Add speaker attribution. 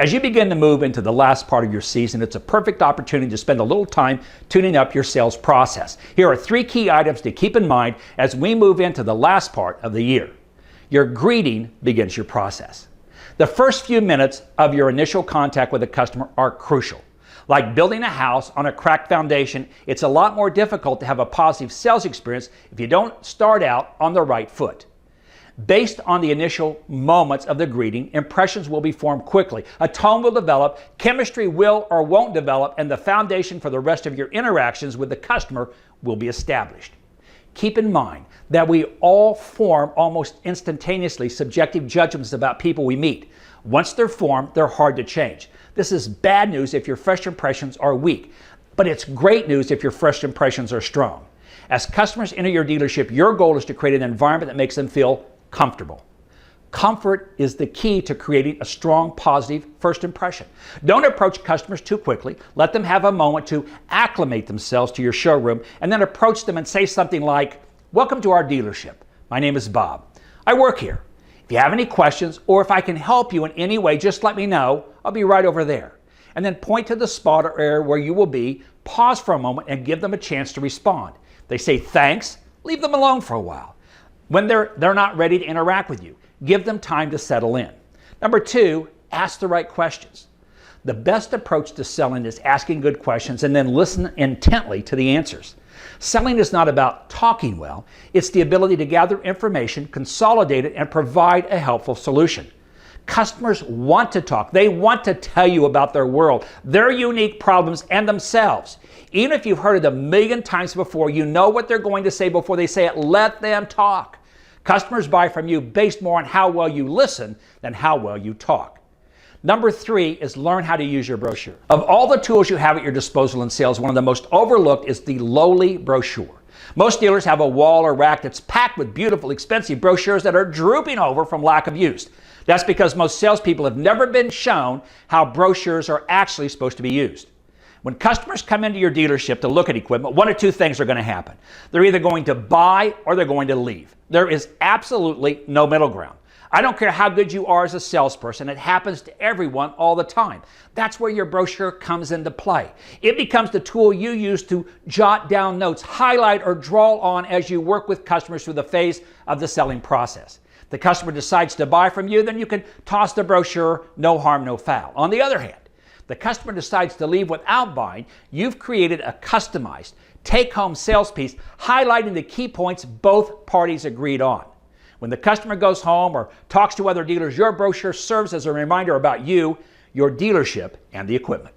Speaker 1: As you begin to move into the last part of your season, it's a perfect opportunity to spend a little time tuning up your sales process. Here are 3 key items to keep in mind as we move into the last part of the year. Your greeting begins your process. The first few minutes of your initial contact with a customer are crucial. Like building a house on a cracked foundation, it's a lot more difficult to have a positive sales experience if you don't start out on the right foot. Based on the initial moments of the greeting, impressions will be formed quickly. A tone will develop, chemistry will or won't develop, and the foundation for the rest of your interactions with the customer will be established. Keep in mind that we all form almost instantaneously subjective judgments about people we meet. Once they're formed, they're hard to change. This is bad news if your first impressions are weak, but it's great news if your first impressions are strong. As customers enter your dealership, your goal is to create an environment that makes them feel comfortable. Comfort is the key to creating a strong, positive first impression. Don't approach customers too quickly. Let them have a moment to acclimate themselves to your showroom, and then approach them and say something like, "Welcome to our dealership. My name is Bob. I work here. If you have any questions or if I can help you in any way, just let me know. I'll be right over there." And then point to the spot or area where you will be, pause for a moment, and give them a chance to respond. If they say thanks, leave them alone for a while. When they're not ready to interact with you, give them time to settle in. Number 2, ask the right questions. The best approach to selling is asking good questions and then listen intently to the answers. Selling is not about talking well, it's the ability to gather information, consolidate it, and provide a helpful solution. Customers want to talk. They want to tell you about their world, their unique problems, and themselves. Even if you've heard it a million times before, you know what they're going to say before they say it. Let them talk. Customers buy from you based more on how well you listen than how well you talk. Number 3 is learn how to use your brochure. Of all the tools you have at your disposal in sales, one of the most overlooked is the lowly brochure. Most dealers have a wall or rack that's packed with beautiful, expensive brochures that are drooping over from lack of use. That's because most salespeople have never been shown how brochures are actually supposed to be used. When customers come into your dealership to look at equipment, one of 2 things are going to happen. They're either going to buy or they're going to leave. There is absolutely no middle ground. I don't care how good you are as a salesperson, it happens to everyone all the time. That's where your brochure comes into play. It becomes the tool you use to jot down notes, highlight, or draw on as you work with customers through the phase of the selling process. If the customer decides to buy from you, then you can toss the brochure, no harm, no foul. On the other hand, the customer decides to leave without buying, you've created a customized, take-home sales piece highlighting the key points both parties agreed on. When the customer goes home or talks to other dealers, your brochure serves as a reminder about you, your dealership, and the equipment.